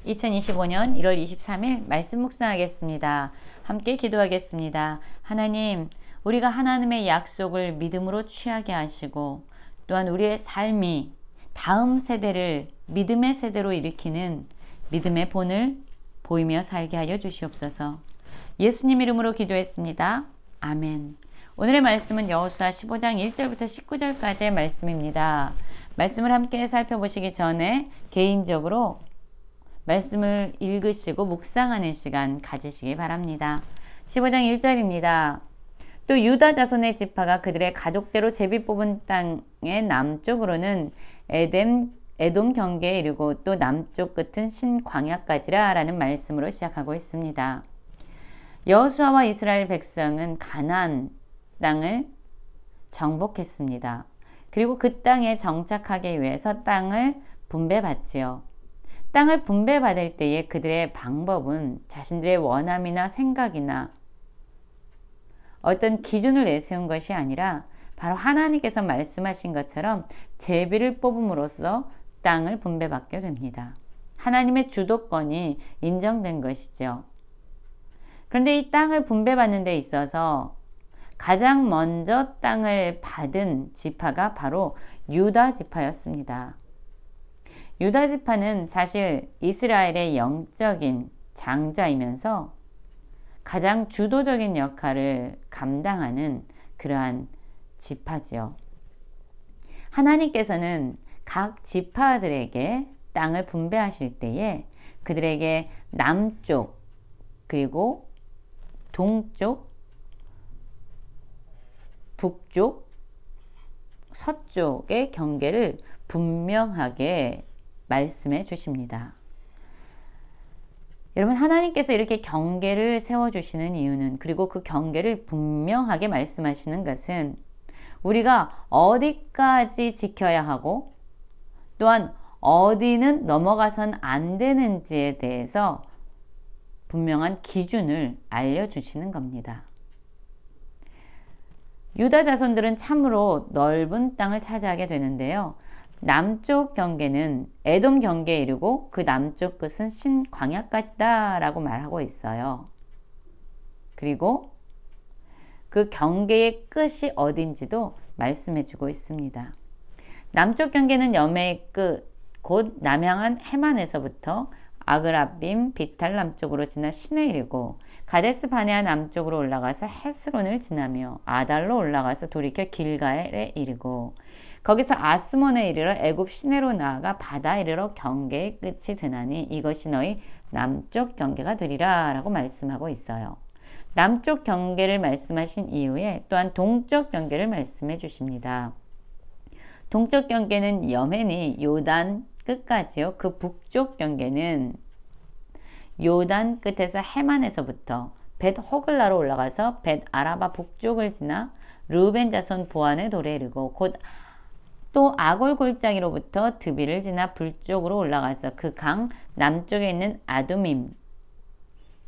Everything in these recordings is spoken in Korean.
2025년 1월 23일 말씀 묵상하겠습니다. 함께 기도하겠습니다. 하나님, 우리가 하나님의 약속을 믿음으로 취하게 하시고 또한 우리의 삶이 다음 세대를 믿음의 세대로 일으키는 믿음의 본을 보이며 살게 하여 주시옵소서. 예수님 이름으로 기도했습니다. 아멘. 오늘의 말씀은 여호수아 15장 1절부터 19절까지의 말씀입니다. 말씀을 함께 살펴보시기 전에 개인적으로 말씀을 읽으시고 묵상하는 시간 가지시기 바랍니다. 15장 1절입니다. 또 유다 자손의 지파가 그들의 가족대로 제비 뽑은 땅의 남쪽으로는 에돔 경계에 이르고 또 남쪽 끝은 신광야까지라 라는 말씀으로 시작하고 있습니다. 여호수아와 이스라엘 백성은 가나안 땅을 정복했습니다. 그리고 그 땅에 정착하기 위해서 땅을 분배받지요. 땅을 분배받을 때에 그들의 방법은 자신들의 원함이나 생각이나 어떤 기준을 내세운 것이 아니라 바로 하나님께서 말씀하신 것처럼 제비를 뽑음으로써 땅을 분배받게 됩니다. 하나님의 주도권이 인정된 것이죠. 그런데 이 땅을 분배받는 데 있어서 가장 먼저 땅을 받은 지파가 바로 유다 지파였습니다. 유다 지파는 사실 이스라엘의 영적인 장자이면서 가장 주도적인 역할을 감당하는 그러한 지파지요. 하나님께서는 각 지파들에게 땅을 분배하실 때에 그들에게 남쪽 그리고 동쪽, 북쪽, 서쪽의 경계를 분명하게 말씀해 주십니다. 여러분, 하나님께서 이렇게 경계를 세워주시는 이유는, 그리고 그 경계를 분명하게 말씀하시는 것은 우리가 어디까지 지켜야 하고 또한 어디는 넘어가선 안 되는지에 대해서 분명한 기준을 알려주시는 겁니다. 유다 자손들은 참으로 넓은 땅을 차지하게 되는데요. 남쪽 경계는 에돔 경계에 이르고 그 남쪽 끝은 신광야까지다 라고 말하고 있어요. 그리고 그 경계의 끝이 어딘지도 말씀해 주고 있습니다. 남쪽 경계는 여매의 끝, 곧 남향한 해만에서부터 아그라빔, 비탈 남쪽으로 지나 신에 이르고 가데스 바네아 남쪽으로 올라가서 헤스론을 지나며 아달로 올라가서 돌이켜 길가에 이르고 거기서 아스몬에 이르러 애굽 시내로 나아가 바다 이르러 경계의 끝이 되나니 이것이 너희 남쪽 경계가 되리라 라고 말씀하고 있어요. 남쪽 경계를 말씀하신 이후에 또한 동쪽 경계를 말씀해 주십니다. 동쪽 경계는 여멘이 요단 끝까지요. 그 북쪽 경계는 요단 끝에서 해만에서부터 벳 호글라로 올라가서 벳 아라바 북쪽을 지나 르벤 자손 보안의 돌에 이르고 곧 또 아골 골짜기로부터 드비를 지나 불쪽으로 올라가서 그 강 남쪽에 있는 아두밈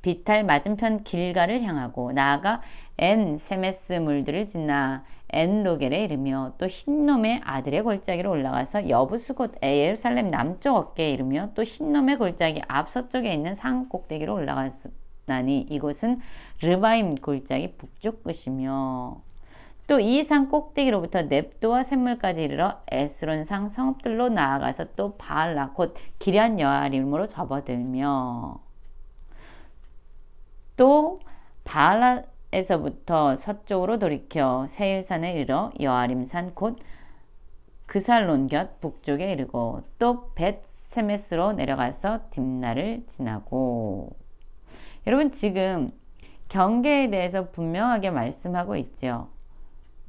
비탈 맞은편 길가를 향하고 나아가 엔 세메스 물들을 지나 엔 로겔에 이르며 또 흰놈의 아들의 골짜기로 올라가서 여부스 곧 예루살렘 남쪽 어깨에 이르며 또 흰놈의 골짜기 앞서쪽에 있는 산 꼭대기로 올라갔나니 이곳은 르바임 골짜기 북쪽 끝이며 또 이 산 꼭대기로부터 넵도와 샘물까지 이르러 에스론상 성읍들로 나아가서 또 바알라 곧 기럇 여아림으로 접어들며 또 바알라에서부터 서쪽으로 돌이켜 세일산에 이르러 여아림산 곧 그살론 곁 북쪽에 이르고 또 벳세메스로 내려가서 딥나를 지나고. 여러분, 지금 경계에 대해서 분명하게 말씀하고 있죠.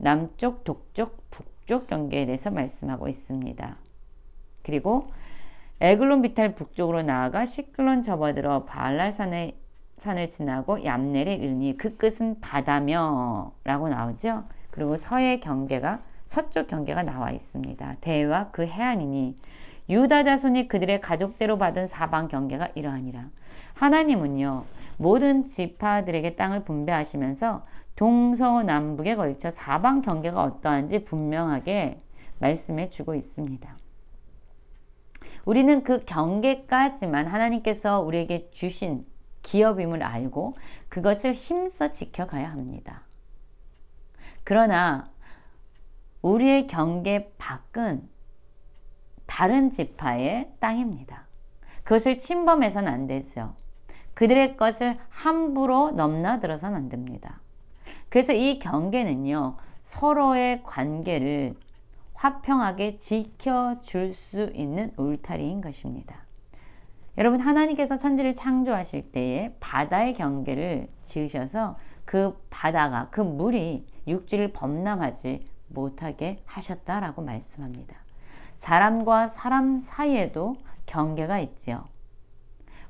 남쪽, 동쪽, 북쪽 경계에 대해서 말씀하고 있습니다. 그리고 에글론 비탈 북쪽으로 나아가 시클론 접어들어 바알라산을 지나고 얌넬에 이르니 그 끝은 바다며 라고 나오죠. 그리고 서쪽 경계가 나와 있습니다. 대와 그 해안이니 유다 자손이 그들의 가족대로 받은 사방 경계가 이러하니라. 하나님은요, 모든 지파들에게 땅을 분배하시면서 동서남북에 걸쳐 사방 경계가 어떠한지 분명하게 말씀해 주고 있습니다. 우리는 그 경계까지만 하나님께서 우리에게 주신 기업임을 알고 그것을 힘써 지켜가야 합니다. 그러나 우리의 경계 밖은 다른 지파의 땅입니다. 그것을 침범해서는 안 되죠. 그들의 것을 함부로 넘나들어서는 안 됩니다. 그래서 이 경계는요, 서로의 관계를 화평하게 지켜줄 수 있는 울타리인 것입니다. 여러분, 하나님께서 천지를 창조하실 때에 바다의 경계를 지으셔서 그 바다가, 그 물이 육지를 범람하지 못하게 하셨다라고 말씀합니다. 사람과 사람 사이에도 경계가 있지요.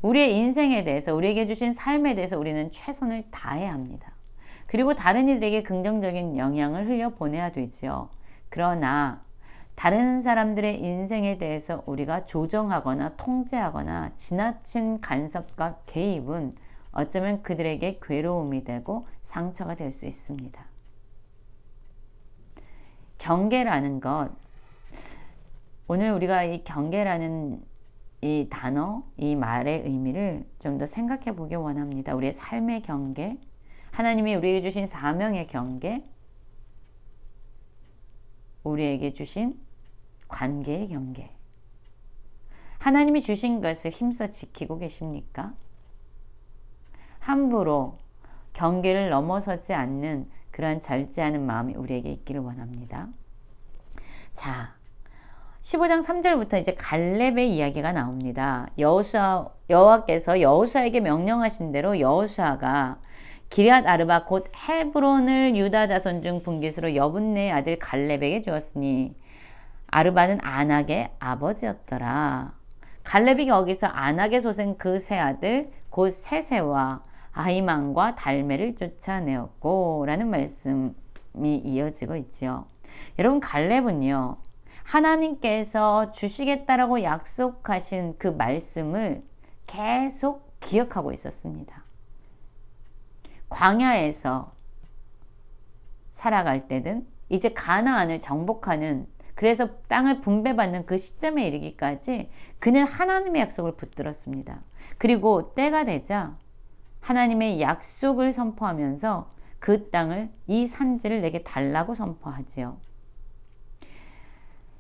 우리의 인생에 대해서, 우리에게 주신 삶에 대해서 우리는 최선을 다해야 합니다. 그리고 다른 이들에게 긍정적인 영향을 흘려보내야 되지요. 그러나 다른 사람들의 인생에 대해서 우리가 조정하거나 통제하거나 지나친 간섭과 개입은 어쩌면 그들에게 괴로움이 되고 상처가 될 수 있습니다. 경계라는 것, 오늘 우리가 이 경계라는 이 단어, 이 말의 의미를 좀 더 생각해 보기 원합니다. 우리의 삶의 경계, 하나님이 우리에게 주신 사명의 경계, 우리에게 주신 관계의 경계. 하나님이 주신 것을 힘써 지키고 계십니까? 함부로 경계를 넘어서지 않는 그러한 절제하는 마음이 우리에게 있기를 원합니다. 자, 15장 3절부터 이제 갈렙의 이야기가 나옵니다. 여호와께서 여호수아에게 명령하신 대로 여호수아가 기럇 아르바 곧 헤브론을 유다 자손 중 분깃으로 여분네의 아들 갈렙에게 주었으니 아르바는 안악의 아버지였더라. 갈렙이 거기서 안악의 소생 그 세 아들 곧 세세와 아히만과 달메를 쫓아내었고 라는 말씀이 이어지고 있지요. 여러분, 갈렙은요, 하나님께서 주시겠다라고 약속하신 그 말씀을 계속 기억하고 있었습니다. 광야에서 살아갈 때든 이제 가나안을 정복하는, 그래서 땅을 분배받는 그 시점에 이르기까지 그는 하나님의 약속을 붙들었습니다. 그리고 때가 되자 하나님의 약속을 선포하면서 그 땅을, 이 산지를 내게 달라고 선포하지요.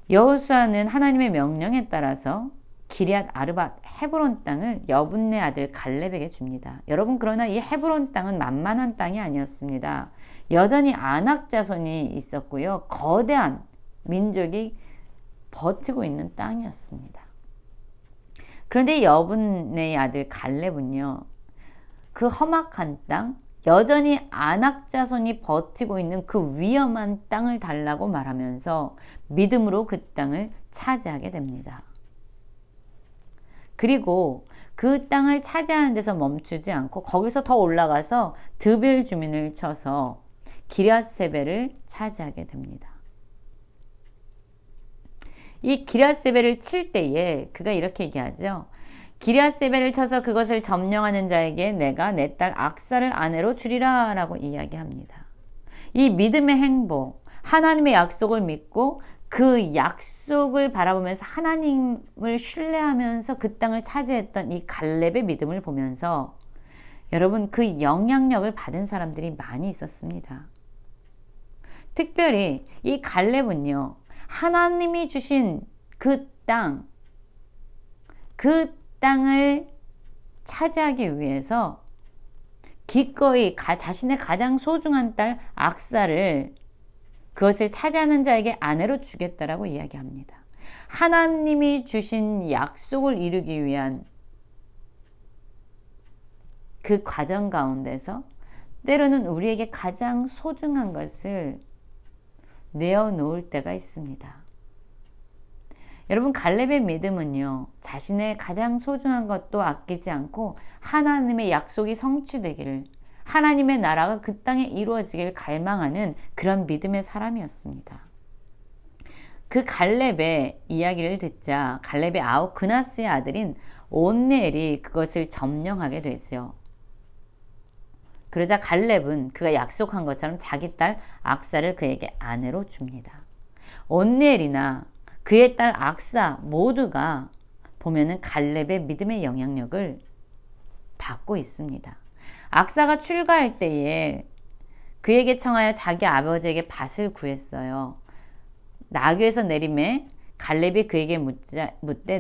여호수아는 하나님의 명령에 따라서 기럇 아르밧 헤브론 땅을 여분네 아들 갈렙에게 줍니다. 여러분, 그러나 이 헤브론 땅은 만만한 땅이 아니었습니다. 여전히 안악 자손이 있었고요. 거대한 민족이 버티고 있는 땅이었습니다. 그런데 여분네의 아들 갈렙은요, 그 험악한 땅, 여전히 안악 자손이 버티고 있는 그 위험한 땅을 달라고 말하면서 믿음으로 그 땅을 차지하게 됩니다. 그리고 그 땅을 차지하는 데서 멈추지 않고 거기서 더 올라가서 드벨 주민을 쳐서 기럇세벨을 차지하게 됩니다. 이 기럇세벨을 칠 때에 그가 이렇게 얘기하죠. 기럇세벨을 쳐서 그것을 점령하는 자에게 내가 내 딸 악사를 아내로 주리라 라고 이야기합니다. 이 믿음의 행복, 하나님의 약속을 믿고 그 약속을 바라보면서 하나님을 신뢰하면서 그 땅을 차지했던 이 갈렙의 믿음을 보면서 여러분, 그 영향력을 받은 사람들이 많이 있었습니다. 특별히 이 갈렙은요, 하나님이 주신 그 땅을 차지하기 위해서 기꺼이 자신의 가장 소중한 딸 악사를, 그것을 차지하는 자에게 아내로 주겠다라고 이야기합니다. 하나님이 주신 약속을 이루기 위한 그 과정 가운데서 때로는 우리에게 가장 소중한 것을 내어놓을 때가 있습니다. 여러분, 갈렙의 믿음은요, 자신의 가장 소중한 것도 아끼지 않고 하나님의 약속이 성취되기를, 하나님의 나라가 그 땅에 이루어지길 갈망하는 그런 믿음의 사람이었습니다. 그 갈렙의 이야기를 듣자 갈렙의 아우 그나스의 아들인 온넬이 그것을 점령하게 되죠. 그러자 갈렙은 그가 약속한 것처럼 자기 딸 악사를 그에게 아내로 줍니다. 온넬이나 그의 딸 악사 모두가 보면은 갈렙의 믿음의 영향력을 받고 있습니다. 악사가 출가할 때에 그에게 청하여 자기 아버지에게 밭을 구했어요. 나귀에서 내림에 갈렙이 그에게 묻되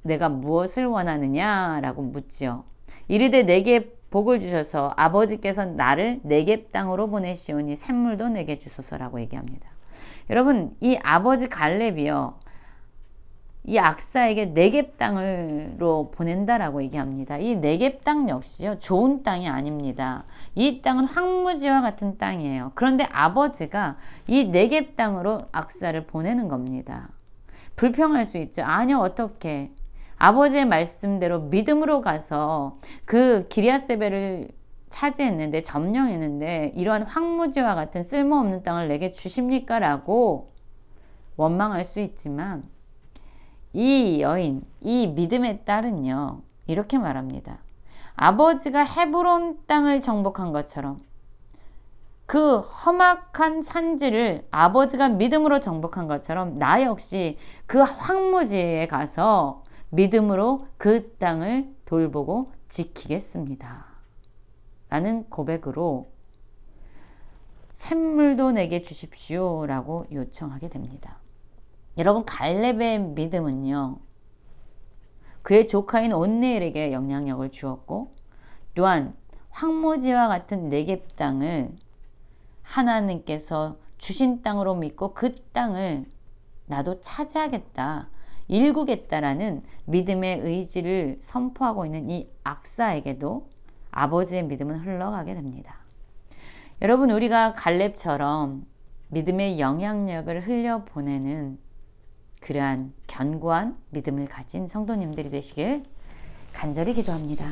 내가 무엇을 원하느냐라고 묻지요. 이르되 내게 복을 주셔서 아버지께서 나를 네겝 땅으로 보내시오니 샘물도 내게 주소서라고 얘기합니다. 여러분, 이 아버지 갈렙이요, 이 악사에게 네겝 땅으로 보낸다라고 얘기합니다. 이 네겝 땅 역시요, 좋은 땅이 아닙니다. 이 땅은 황무지와 같은 땅이에요. 그런데 아버지가 이 네겝 땅으로 악사를 보내는 겁니다. 불평할 수 있죠. 아니요, 어떻게? 아버지의 말씀대로 믿음으로 가서 그 기럇세벨을 차지했는데, 점령했는데 이러한 황무지와 같은 쓸모없는 땅을 내게 주십니까? 라고 원망할 수 있지만, 이 여인, 이 믿음의 딸은요, 이렇게 말합니다. 아버지가 헤브론 땅을 정복한 것처럼 그 험악한 산지를 아버지가 믿음으로 정복한 것처럼 나 역시 그 황무지에 가서 믿음으로 그 땅을 돌보고 지키겠습니다. 라는 고백으로 샘물도 내게 주십시오 라고 요청하게 됩니다. 여러분, 갈렙의 믿음은요, 그의 조카인 온네엘에게 영향력을 주었고, 또한 황무지와 같은 네겝 땅을 하나님께서 주신 땅으로 믿고 그 땅을 나도 차지하겠다, 일구겠다라는 믿음의 의지를 선포하고 있는 이 악사에게도 아버지의 믿음은 흘러가게 됩니다. 여러분, 우리가 갈렙처럼 믿음의 영향력을 흘려보내는 그러한 견고한 믿음을 가진 성도님들이 되시길 간절히 기도합니다.